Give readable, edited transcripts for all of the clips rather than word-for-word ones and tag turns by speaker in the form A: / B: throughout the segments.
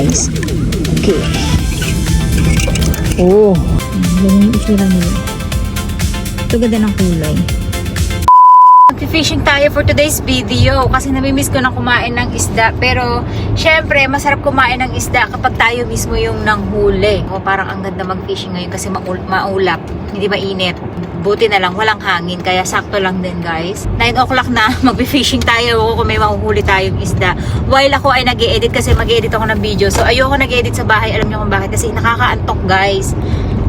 A: guys. Okay. Oh, ganyan yung itsura nila. Ito ganda ng kulay. Fishing tayo for today's video kasi namimiss ko na kumain ng isda, pero syempre masarap kumain ng isda kapag tayo mismo yung nanghuli. O, parang ang ganda mag-fishing ngayon kasi maulap, hindi mainit. Buti na lang walang hangin, kaya sakto lang din guys. 9 o'clock na, mag-fishing tayo kung may mahuhuli tayong isda. While ako ay nag-e-edit kasi mag-e-edit ako ng video. So ayoko nag-e-edit sa bahay, alam niyo kung bakit, kasi nakakaantok guys.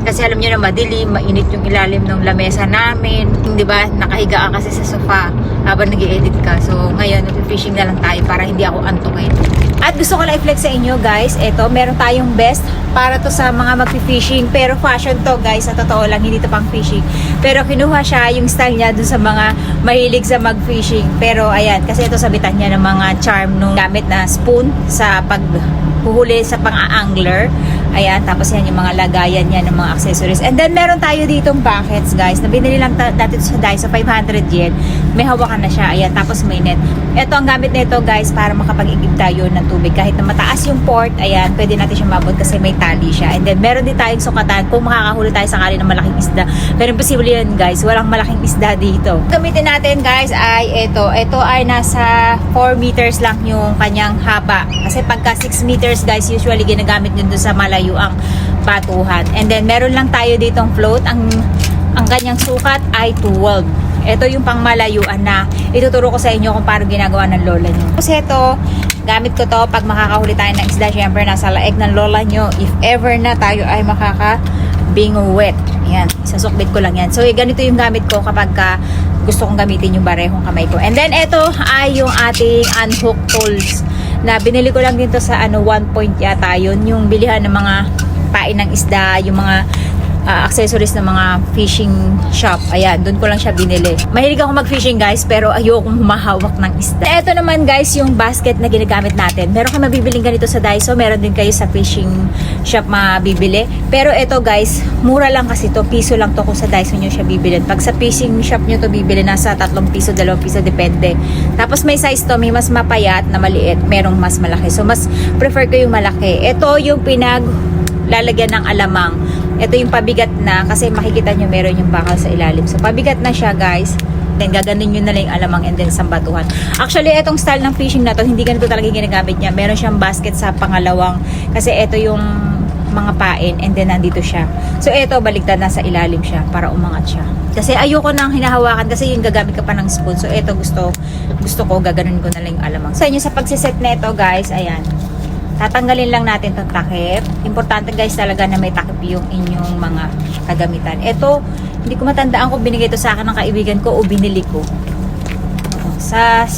A: Kasi alam niyo na madilim, mainit yung ilalim ng lamesa namin. Hindi ba? Nakahiga ka kasi sa sofa habang nag-i-edit ka. So ngayon, nag-fishing na lang tayo para hindi ako antukin. At gusto ko lang i-flex sa inyo guys. Ito, meron tayong best para to sa mga mag-fishing. Pero fashion to guys, sa totoo lang, hindi to pang fishing. Pero kinuha siya yung style niya dun sa mga mahilig sa mag-fishing. Pero ayan, kasi ito sabitan niya ng mga charm nung gamit na spoon sa paghuhuli sa pang-angler. Ayan, tapos yan yung mga lagayan niya ng mga accessories. And then meron tayo ditong buckets guys, na binili lang natin sa Daiso, 500 yen. May hawakan na siya, ayan, tapos may net. Ito ang gamit nito guys para makapag-igib tayo ng tubig. Kahit na mataas yung port, ayan, pwede natin siya mabot kasi may tali siya. And then meron din tayong sukatan kung makakahuli tayo sakali ng malaking isda. Pero imposible yan guys, walang malaking isda dito. Gamitin natin guys ay ito. Ito ay nasa 4 meters lang yung kanyang haba. Kasi pagka 6 meters guys, usually ginagamit nyo doon sa malayo ang batuhan. And then meron lang tayo ditong float. Ang kanyang sukat ay 12. Ito yung pang malayuan na ituturo ko sa inyo kung paano ginagawa ng lola nyo. Kasi ito, gamit ko to pag makakahuli tayo ng isda. Syempre nasa laeg ng lola nyo. If ever na tayo ay makaka-bingwet. Ayan, isasukbit ko lang yan. So ganito yung gamit ko kapag gusto kong gamitin yung barehong kamay ko. And then ito ay yung ating unhook tools na binili ko lang dito sa 1 point yata yun. Yung bilihan ng mga pain ng isda, yung mga accessories ng mga fishing shop. Ayan, doon ko lang siya binili. Mahilig ako mag-fishing guys, pero ayokong humahawak ng isda. Ito naman guys, yung basket na ginagamit natin. Meron kayo mabibiling ganito sa Daiso, meron din kayo sa fishing shop mabibili. Pero ito guys, mura lang kasi to, piso lang to kung sa Daiso nyo siya bibilin. Pag sa fishing shop nyo to bibili, nasa 3 piso, 2 piso, depende. Tapos may size to, may mas mapayat na maliit, merong mas malaki. So mas prefer ko yung malaki. Ito yung lalagyan ng alamang. Ito yung pabigat na, kasi makikita nyo meron yung bakal sa ilalim. So pabigat na siya guys. Then gaganin nyo na lang yung alamang and then sambatuhan. Actually itong style ng fishing na to, hindi ganito talaga yung ginagamit niya. Meron siyang basket sa pangalawang, kasi ito yung mga pain and then nandito siya. So ito baligtad, nasa ilalim siya para umangat siya. Kasi ayoko nang hinahawakan kasi yung gagamit ka pa ng spoon. So ito gusto ko gaganin ko na lang yung alamang. Sa inyo sa pagsiset na ito guys, ayan. Tatanggalin lang natin itong takip. Importante guys talaga na may takip yung inyong mga kagamitan. Ito, hindi ko matandaan kung binigay ito sa akin ng kaibigan ko o binili ko. Sa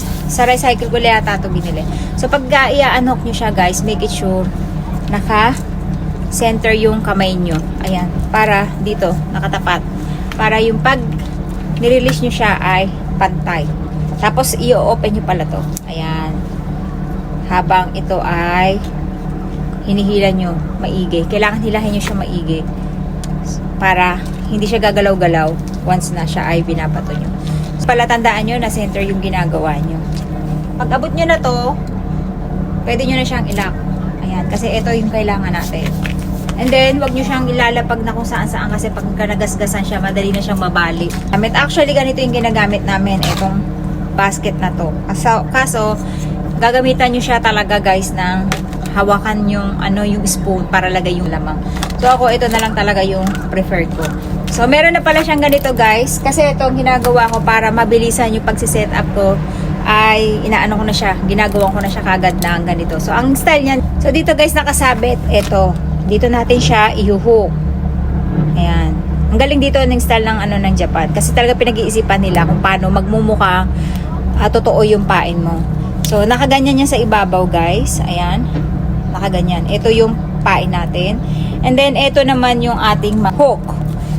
A: recycle ko yata ito binili. So pag i-unhook nyo siya guys, make it sure naka-center yung kamay nyo. Ayan, para dito, nakatapat. Para yung pag nirelease nyo siya ay pantay. Tapos i-open nyo pala to. Ayan. Habang ito ay hinihila nyo maigi. Kailangan hilahin nyo siya maigi para hindi siya gagalaw-galaw once na siya ay binabato nyo. So, palatandaan nyo na center yung ginagawa nyo. Pag abot nyo na to, pwede nyo na siyang ilak. Ayan, kasi ito yung kailangan natin. And then, wag nyo siyang ilalapag na kung saan-saan kasi pag nagasgasan siya, madali na siyang mabali. Actually, ganito yung ginagamit namin, itong basket na to. Kaso gagamitan nyo siya talaga guys ng hawakan yung yung spoon para lagay yung lamang. So ako ito na lang talaga yung preferred ko. So meron na pala siyang ganito guys, kasi itong ginagawa ko para mabilisan yung pagsiset up ko ay inaano ko na siya, ginagawa ko na siya kagad ng ganito. So ang style niyan, so dito guys nakasabit, ito. Dito natin siya ihuhook. Ayan. Ang galing dito ng style ng ng Japan kasi talaga pinag-iisipan nila kung paano magmumukha totoo yung pain mo. So, nakaganyan yan sa ibabaw, guys. Ayan. Nakaganyan. Ito yung pain natin. And then, ito naman yung ating hook.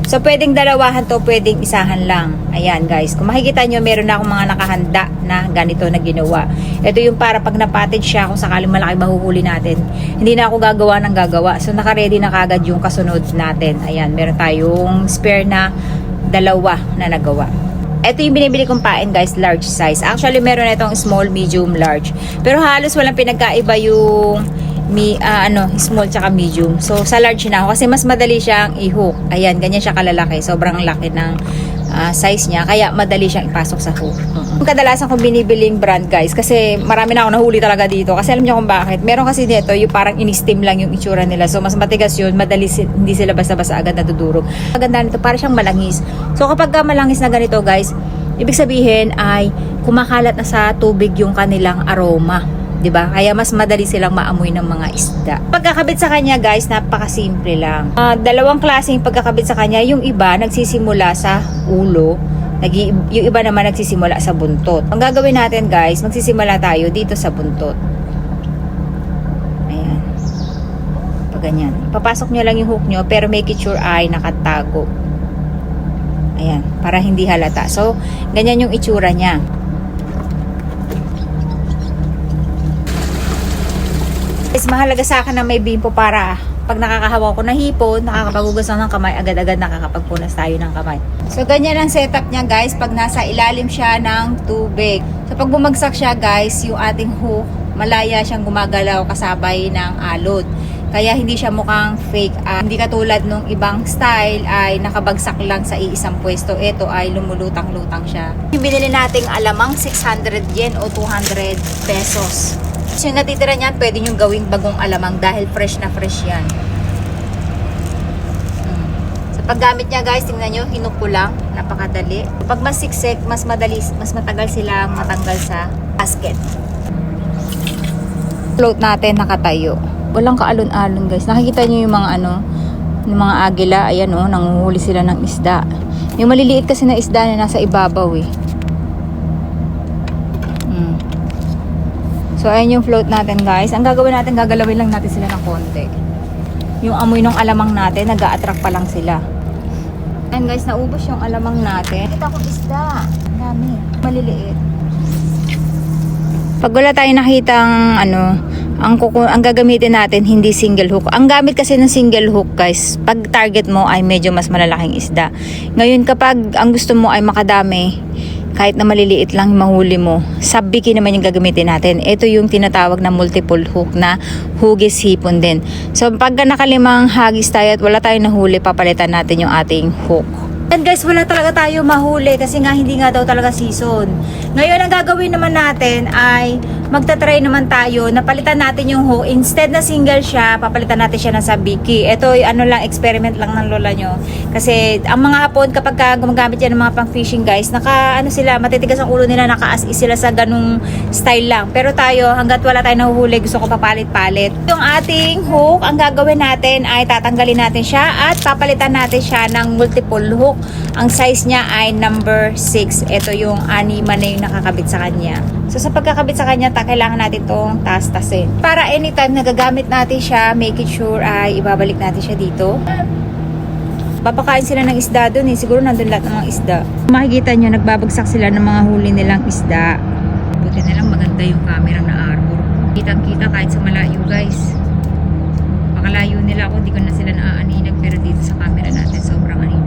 A: So, pwedeng dalawahan to, pwedeng isahan lang. Ayan, guys. Kung makikita nyo, meron na akong mga nakahanda na ganito na ginawa. Ito yung para pag napatid siya, kung sakaling malaki mahuhuli natin, hindi na ako gagawa ng gagawa. So, naka-ready na kagad yung kasunod natin. Ayan, meron tayong spare na dalawa na nagawa. Ito yung binibili kong pain guys, large size. Actually, meron na itong small, medium, large. Pero halos walang pinagkaiba yung small tsaka medium. So sa large na ako kasi mas madali siyang i-hook. Ayan, ganyan siya kalalaki. Sobrang laki ng size niya, kaya madali siyang ipasok sa hook. Kadalasan kong binibiling brand guys, kasi marami na ako nahuli talaga dito. Kasi alam niyo kung bakit. Meron kasi dito yung parang in-steam lang yung itsura nila. So mas matigas yun, madali hindi sila basta-basta agad nadudurog. Maganda nito, para siyang malangis. So kapag malangis na ganito guys, ibig sabihin ay kumakalat na sa tubig yung kanilang aroma. 'Di ba? Kaya mas madali silang maamoy ng mga isda. Pagkakabit sa kanya guys, napakasimple lang. Dalawang klaseng pagkakabit sa kanya. Yung iba nagsisimula sa ulo, yung iba naman nagsisimula sa buntot. Ang gagawin natin guys, magsisimula tayo dito sa buntot. Ayan. Pag ganyan. Papasok nyo lang yung hook nyo, pero make it sure ay nakatago. Ayan, para hindi halata. So, ganyan yung itsura niya. Is mahalaga sa akin na may bimpo para pag nakakahawa ko na hipon, nakakapagugas ng kamay, agad-agad nakakapagpunas tayo ng kamay. So, ganyan ang setup niya guys pag nasa ilalim siya ng tubig. So, pag bumagsak siya guys, yung ating hook, malaya siyang gumagalaw kasabay ng alod. Kaya hindi siya mukhang fake. Hindi katulad nung ibang style ay nakabagsak lang sa iisang pwesto. Ito ay lumulutang-lutang siya. Yung binili nating alamang 600 yen o 200 pesos. So yung natitira niyan, pwede nyo gawing bagong alamang dahil fresh na fresh yan. Sa paggamit niya guys, tingnan nyo, hinuk ko lang, napakadali. Pag mas siksik, mas madali, mas matagal silang matanggal sa basket. Float natin nakatayo. Walang kaalon-alon guys. Nakikita nyo yung mga yung mga agila, ayan nanguhuli sila ng isda. Yung maliliit kasi na isda na nasa ibabaw eh. So, ayan yung float natin guys. Ang gagawin natin, gagalawin lang natin sila ng konti. Yung amoy ng alamang natin, nag-a-attract pa lang sila. Ayan guys, naubos yung alamang natin. Kita ko isda. Ang dami. Maliliit. Pag wala tayong nakitang ang gagamitin natin, hindi single hook. Ang gamit kasi ng single hook guys, pag target mo ay medyo mas malalaking isda. Ngayon kapag ang gusto mo ay makadami, kahit na maliliit lang mahuli mo, sabbiki naman yung gagamitin natin. Ito yung tinatawag na multiple hook na hugis hipon din. So pag nakalimang hagis tayo at wala tayong nahuli, papalitan natin yung ating hook. And guys, wala talaga tayo mahuli kasi nga hindi nga daw talaga season. Ngayon ang gagawin naman natin ay magta-try naman tayo na palitan natin yung hook. Instead na single siya, papalitan natin siya ng sabiki. Ito ay experiment lang ng lola nyo. Kasi ang mga hapon kapag gumagamit yan ng mga pang fishing guys, sila, matitigas ang ulo nila, naka-as-is sila sa ganung style lang. Pero tayo, hanggat wala tayong nahuhuli, gusto ko papalit-palit. Yung ating hook, ang gagawin natin ay tatanggalin natin siya at papalitan natin siya ng multiple hook. Ang size niya ay number 6. Ito yung anima na yung nakakabit sa kanya. So sa pagkakabit sa kanya, kailangan natin itong taas-tasin. Para anytime nagagamit natin siya, make it sure ay ibabalik natin siya dito. Papakain sila ng isda doon eh. Siguro nandun lahat ng mga isda. Makikita nyo, nagbabagsak sila ng mga huli nilang isda. Buti na lang maganda yung camera na arbor. Kitang-kita kahit sa malayo guys. Pakalayo nila ako, di ko na sila naaaninag. Pero dito sa camera natin, sobrang aninag.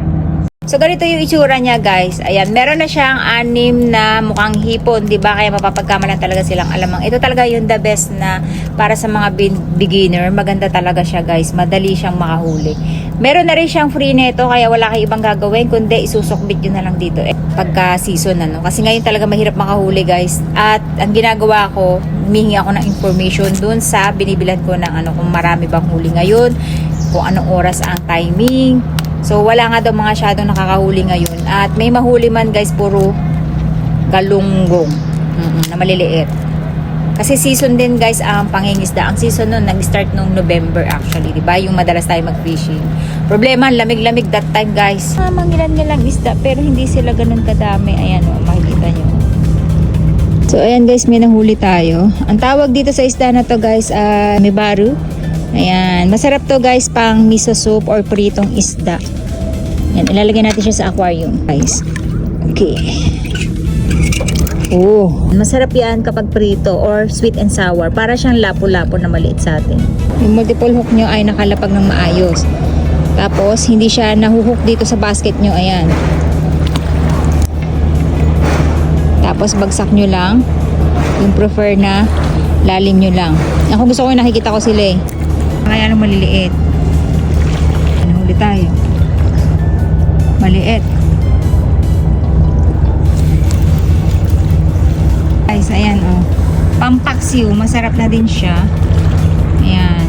A: So, ganito yung itsura niya, guys. Ayan, meron na siyang 6 na mukhang hipon, 'di ba? Kaya mapapagkamalan talaga silang alamang. Ito talaga yung the best na para sa mga beginner. Maganda talaga siya, guys. Madali siyang makahuli. Meron na rin siyang free neto, kaya wala kang ibang gagawin, kundi isusukbit yun na lang dito pagka season Kasi ngayon talaga mahirap makahuli, guys. At ang ginagawa ko, humihingi ako ng information dun sa binibilan ko ng kung marami bang huli ngayon, kung anong oras ang timing. So, wala nga daw mga shadow nakakahuli ngayon. At may mahuli man guys, puro galunggong na maliliit. Kasi season din guys ang pangingisda. Ang season nun, nag-start nung November actually. Diba? Yung madalas tayo mag-fishing. Problema, lamig-lamig that time guys. Mangilan-ngilang isda pero hindi sila ganun kadami. Ayan makikita nyo. So, ayan guys, may nahuli tayo. Ang tawag dito sa isda na to guys, mebaru. Ayan, masarap to guys pang miso soup or pritong isda. Ayan, ilalagay natin siya sa aquarium guys. Okay. Masarap yan kapag prito or sweet and sour. Para siyang lapo-lapo na maliit sa atin. Yung multiple hook nyo ay nakalapag ng maayos. Tapos, hindi siya nahuhook dito sa basket nyo. Ayan. Tapos, bagsak nyo lang. Yung prefer na Lalim nyo lang. Ako gusto ko yung nakikita ko sila eh. Kaya lang maliliit. Nahuli tayo. Maliit. Guys, ayan oh. Pampaksiw. Masarap na din siya. Ayan.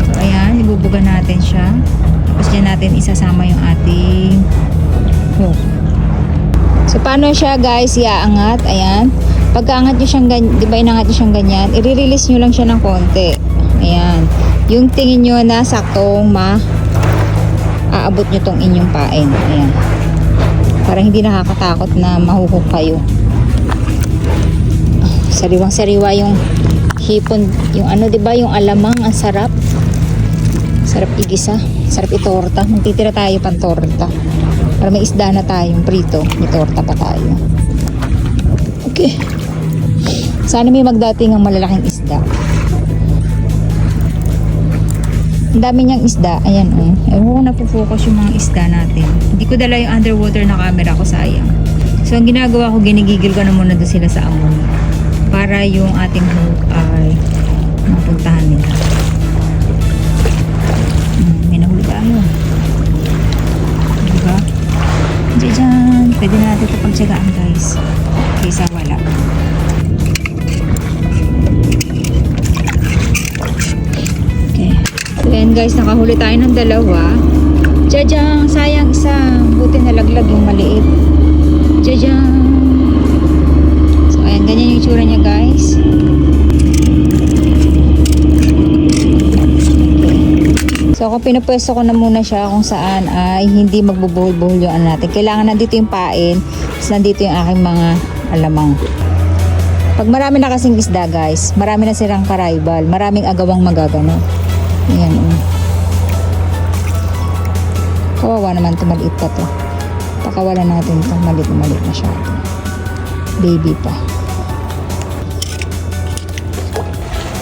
A: So, ayan. Ibubuga natin siya. Tapos dyan natin isasama yung ating hook. So, paano siya guys? Iaangat. Ayan. Pagkaangat nyo siyang ganyan, di ba inangat nyo siyang ganyan, i-release nyo lang siya ng konti. Ayan. Yung tingin nyo na saktong aabot nyo tong inyong pain. Ayan. Para hindi nakakatakot na mahuhok kayo. Sariwang-sariwa yung hipon, yung ano, 'di ba, yung alamang, ang sarap. Sarap igisa, sarap itorta. Magtitira tayo pang torta. Para may isda na tayong prito, may torta pa tayo. Okay. Sana may magdating ang malalaking isda. Ang dami niyang isda. Ayan oh. Ewan ko napufocus yung mga isda natin. Hindi ko dala yung underwater na camera ko, sayang. So ang ginagawa ko, ginigigil ko na muna doon sila sa amon. Para yung ating hook ay mapuntahan nila. May nahuli tayo. Diba? Diyan. Pwede na natin ito pagtsagaan guys. Kaysa wala. Okay. So yan guys, nakahuli tayo ng dalawa. Diyan. Sayang isa. Buti nalaglag yung maliit. Diyan. Ganyan yung itsura niya guys. So kung pinapwesto ko na muna siya kung saan ay hindi magbubuhol-buhol yung ano natin. Kailangan nandito yung pain, tapos nandito yung aking mga alamang. Pag marami na kasing isda guys, marami na silang karibal, maraming agawang magagano. Ayan. Kawawa naman ito, maliit pa to. Pakawalan natin ito, maliit na siya. Baby pa.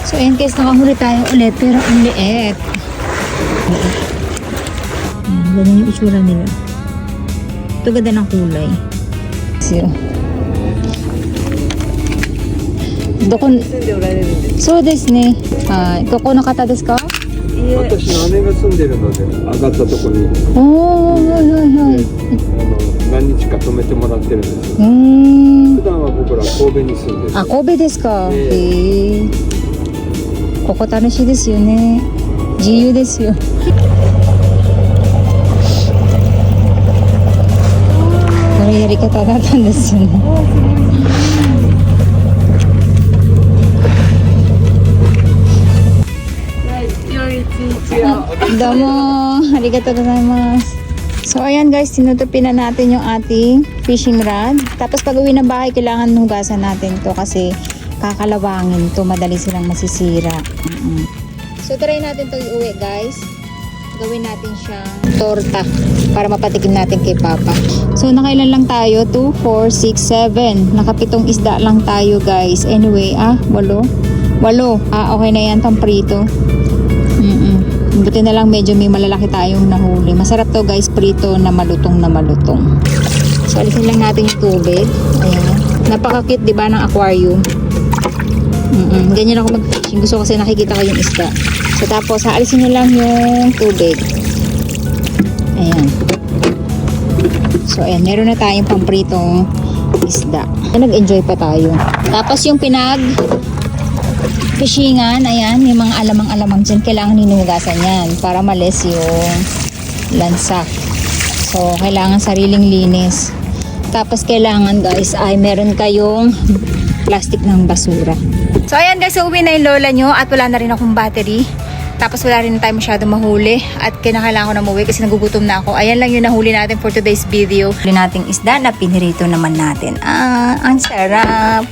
A: So, ayan guys, nakahuli tayo ulit, pero ang liit. Ganyan yung itsura nila. Ito ganda ng kulay. So, desu ne. Doko no kata desu ka?
B: 私の姉が住んでるので上がったところに何日か泊めてもらってるんですよ。普段は僕ら神戸に住んでる。あ、神戸ですか。へえ。ここ楽しいですよね。自由ですよ。これやり方だったんですよね。どうも、ありがとうございます。So, ayan guys, tinutupin na natin yung ating fishing rod. Tapos pag uwi ng bahay, kailangan hugasan natin to kasi kakalawangin to, madali silang masisira. So, try natin to iuwi guys. Gawin natin siyang torta para mapatikim natin kay Papa. So, nakailan lang tayo? 2, 4, 6, 7. Nakapitong isda lang tayo guys. Anyway, 8. 8. Okay na yan, pamprito. Buti na lang medyo may malalaki tayong nahuli. Masarap to guys, prito na malutong. So, alisin lang natin yung tubig. Ayan. Napaka-cute, diba, ng aquarium. Ganyan ako mag-fishing. Gusto ko kasi nakikita ko yung isda. So, tapos, haalisin nyo lang yung tubig. Ayan. So, ayan. Meron na tayong pampritong isda. Nag-enjoy pa tayo. Tapos, yung fishingan, ayan, may mga alamang-alamang dyan. Kailangan hinuhugasan yan para malis yung lansa. So, kailangan sariling linis. Tapos, kailangan guys, ay meron kayong plastic ng basura. So, ayan guys, uwi na yung lola nyo at wala na rin akong battery. Tapos, wala rin tayo masyado mahuli at kinakailangan ko na umuwi kasi nagugutom na ako. Ayan lang yung nahuli natin for today's video. Huli nating isda na pinirito naman natin. Ang sarap!